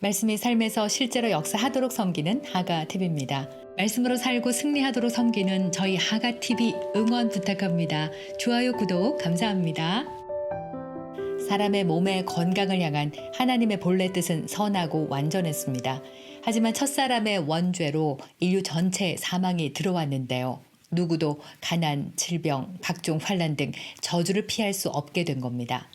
말씀이 삶에서 실제로 역사하도록 섬기는 하가TV입니다. 말씀으로 살고 승리하도록 섬기는 저희 하가TV 응원 부탁합니다. 좋아요, 구독 감사합니다. 사람의 몸의 건강을 향한 하나님의 본래 뜻은 선하고 완전했습니다. 하지만 첫사람의 원죄로 인류 전체의 사망이 들어왔는데요. 누구도 가난, 질병, 각종 환난 등 저주를 피할 수 없게 된 겁니다.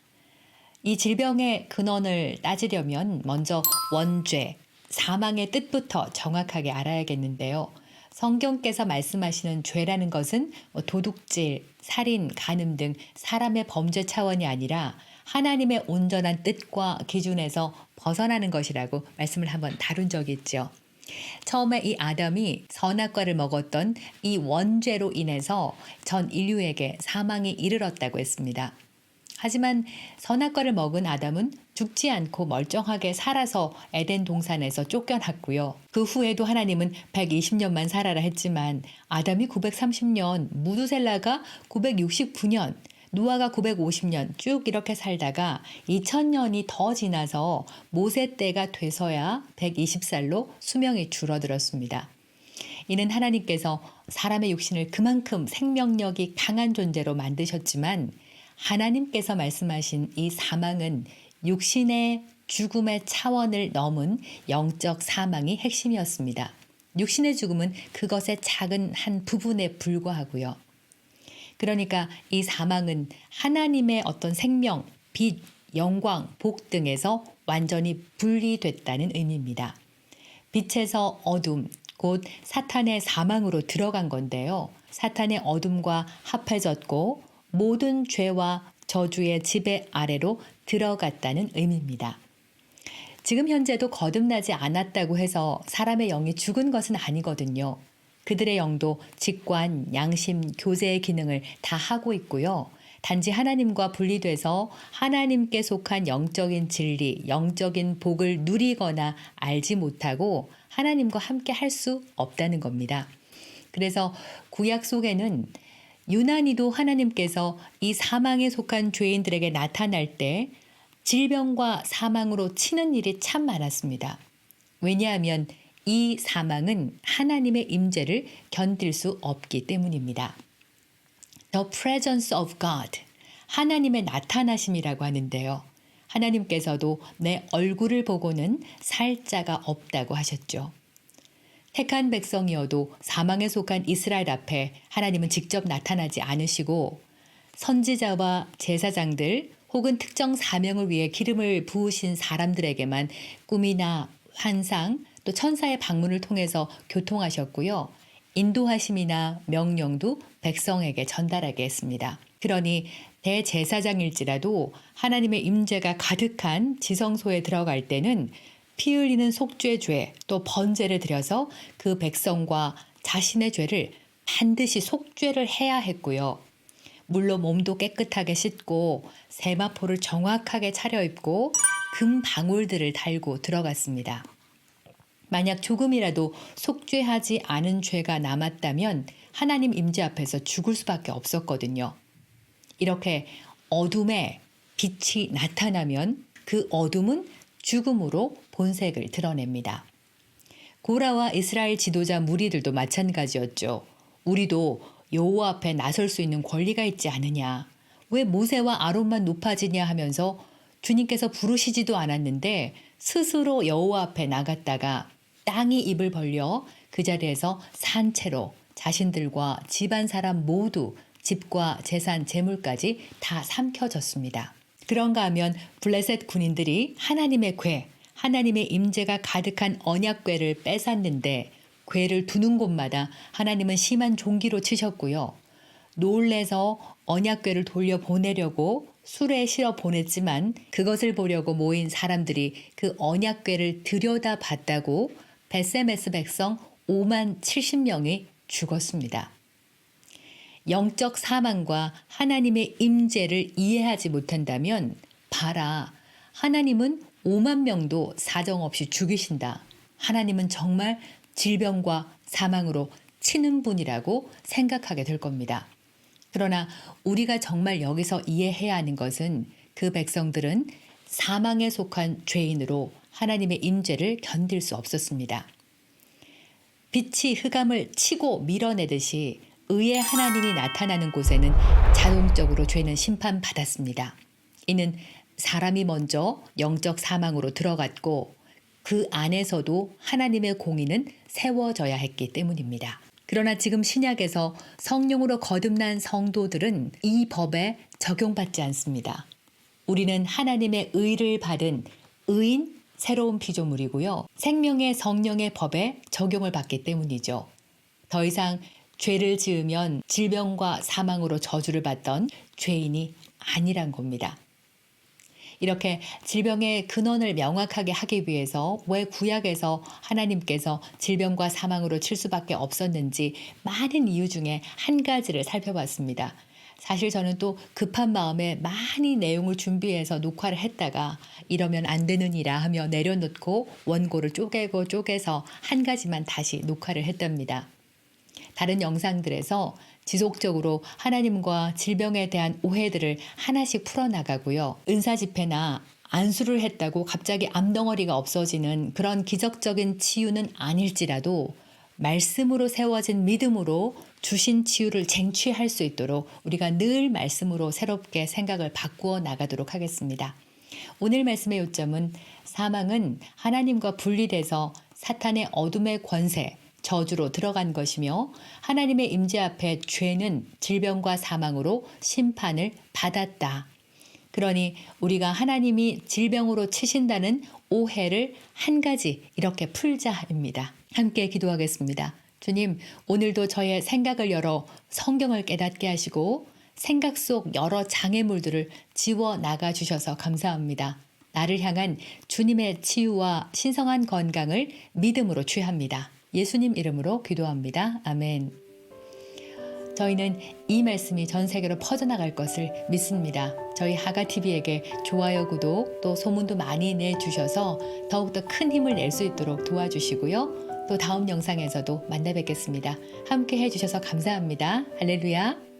이 질병의 근원을 따지려면 먼저 원죄, 사망의 뜻부터 정확하게 알아야겠는데요. 성경께서 말씀하시는 죄라는 것은 도둑질, 살인, 간음 등 사람의 범죄 차원이 아니라 하나님의 온전한 뜻과 기준에서 벗어나는 것이라고 말씀을 한번 다룬 적이 있죠. 처음에 이 아담이 선악과를 먹었던 이 원죄로 인해서 전 인류에게 사망이 이르렀다고 했습니다. 하지만 선악과를 먹은 아담은 죽지 않고 멀쩡하게 살아서 에덴 동산에서 쫓겨났고요. 그 후에도 하나님은 120년만 살아라 했지만 아담이 930년, 무두셀라가 969년, 노아가 950년 쭉 이렇게 살다가 2000년이 더 지나서 모세 때가 돼서야 120살로 수명이 줄어들었습니다. 이는 하나님께서 사람의 육신을 그만큼 생명력이 강한 존재로 만드셨지만 하나님께서 말씀하신 이 사망은 육신의 죽음의 차원을 넘은 영적 사망이 핵심이었습니다. 육신의 죽음은 그것의 작은 한 부분에 불과하고요. 그러니까 이 사망은 하나님의 어떤 생명, 빛, 영광, 복 등에서 완전히 분리됐다는 의미입니다. 빛에서 어둠, 곧 사탄의 사망으로 들어간 건데요. 사탄의 어둠과 합해졌고 모든 죄와 저주의 지배 아래로 들어갔다는 의미입니다. 지금 현재도 거듭나지 않았다고 해서 사람의 영이 죽은 것은 아니거든요. 그들의 영도 직관, 양심, 교제의 기능을 다 하고 있고요. 단지 하나님과 분리돼서 하나님께 속한 영적인 진리, 영적인 복을 누리거나 알지 못하고 하나님과 함께 할 수 없다는 겁니다. 그래서 구약 속에는 유난히도 하나님께서 이 사망에 속한 죄인들에게 나타날 때 질병과 사망으로 치는 일이 참 많았습니다. 왜냐하면 이 사망은 하나님의 임재를 견딜 수 없기 때문입니다. The presence of God, 하나님의 나타나심이라고 하는데요. 하나님께서도 내 얼굴을 보고는 살 자가 없다고 하셨죠. 택한 백성이어도 사망에 속한 이스라엘 앞에 하나님은 직접 나타나지 않으시고 선지자와 제사장들 혹은 특정 사명을 위해 기름을 부으신 사람들에게만 꿈이나 환상 또 천사의 방문을 통해서 교통하셨고요. 인도하심이나 명령도 백성에게 전달하게 했습니다. 그러니 대제사장일지라도 하나님의 임재가 가득한 지성소에 들어갈 때는 피 흘리는 속죄죄 또 번제를 드려서 그 백성과 자신의 죄를 반드시 속죄를 해야 했고요. 물로 몸도 깨끗하게 씻고 세마포를 정확하게 차려입고 금 방울들을 달고 들어갔습니다. 만약 조금이라도 속죄하지 않은 죄가 남았다면 하나님 임재 앞에서 죽을 수밖에 없었거든요. 이렇게 어둠에 빛이 나타나면 그 어둠은 죽음으로 본색을 드러냅니다. 고라와 이스라엘 지도자 무리들도 마찬가지였죠. 우리도 여호와 앞에 나설 수 있는 권리가 있지 않느냐. 왜 모세와 아론만 높아지냐 하면서 주님께서 부르시지도 않았는데 스스로 여호와 앞에 나갔다가 땅이 입을 벌려 그 자리에서 산채로 자신들과 집안 사람 모두 집과 재산, 재물까지 다 삼켜졌습니다. 그런가 하면 블레셋 군인들이 하나님의 궤, 하나님의 임재가 가득한 언약궤를 뺏었는데 궤를 두는 곳마다 하나님은 심한 종기로 치셨고요. 놀래서 언약궤를 돌려보내려고 수레에 실어 보냈지만 그것을 보려고 모인 사람들이 그 언약궤를 들여다봤다고 벳세메스 백성 5만 70명이 죽었습니다. 영적 사망과 하나님의 임재를 이해하지 못한다면 봐라, 하나님은 5만 명도 사정없이 죽이신다. 하나님은 정말 질병과 사망으로 치는 분이라고 생각하게 될 겁니다. 그러나 우리가 정말 여기서 이해해야 하는 것은 그 백성들은 사망에 속한 죄인으로 하나님의 임재를 견딜 수 없었습니다. 빛이 흑암을 치고 밀어내듯이 의의 하나님이 나타나는 곳에는 자동적으로 죄는 심판받았습니다. 이는 사람이 먼저 영적 사망으로 들어갔고 그 안에서도 하나님의 공의는 세워져야 했기 때문입니다. 그러나 지금 신약에서 성령으로 거듭난 성도들은 이 법에 적용받지 않습니다. 우리는 하나님의 의를 받은 의인 새로운 피조물이고요. 생명의 성령의 법에 적용을 받기 때문이죠. 더 이상 죄를 지으면 질병과 사망으로 저주를 받던 죄인이 아니란 겁니다. 이렇게 질병의 근원을 명확하게 하기 위해서 왜 구약에서 하나님께서 질병과 사망으로 칠 수밖에 없었는지 많은 이유 중에 한 가지를 살펴봤습니다. 사실 저는 또 급한 마음에 많이 내용을 준비해서 녹화를 했다가 이러면 안 되느니라 하며 내려놓고 원고를 쪼개서 한 가지만 다시 녹화를 했답니다. 다른 영상들에서 지속적으로 하나님과 질병에 대한 오해들을 하나씩 풀어나가고요. 은사 집회나 안수를 했다고 갑자기 암덩어리가 없어지는 그런 기적적인 치유는 아닐지라도 말씀으로 세워진 믿음으로 주신 치유를 쟁취할 수 있도록 우리가 늘 말씀으로 새롭게 생각을 바꾸어 나가도록 하겠습니다. 오늘 말씀의 요점은 사망은 하나님과 분리돼서 사탄의 어둠의 권세, 저주로 들어간 것이며 하나님의 임재 앞에 죄는 질병과 사망으로 심판을 받았다. 그러니 우리가 하나님이 질병으로 치신다는 오해를 한 가지 이렇게 풀자입니다. 함께 기도하겠습니다. 주님, 오늘도 저의 생각을 열어 성경을 깨닫게 하시고 생각 속 여러 장애물들을 지워 나가 주셔서 감사합니다. 나를 향한 주님의 치유와 신성한 건강을 믿음으로 취합니다. 예수님 이름으로 기도합니다. 아멘. 저희는 이 말씀이 전 세계로 퍼져나갈 것을 믿습니다. 저희 하가TV에게 좋아요, 구독, 또 소문도 많이 내주셔서 더욱더 큰 힘을 낼 수 있도록 도와주시고요. 또 다음 영상에서도 만나 뵙겠습니다. 함께 해주셔서 감사합니다. 할렐루야.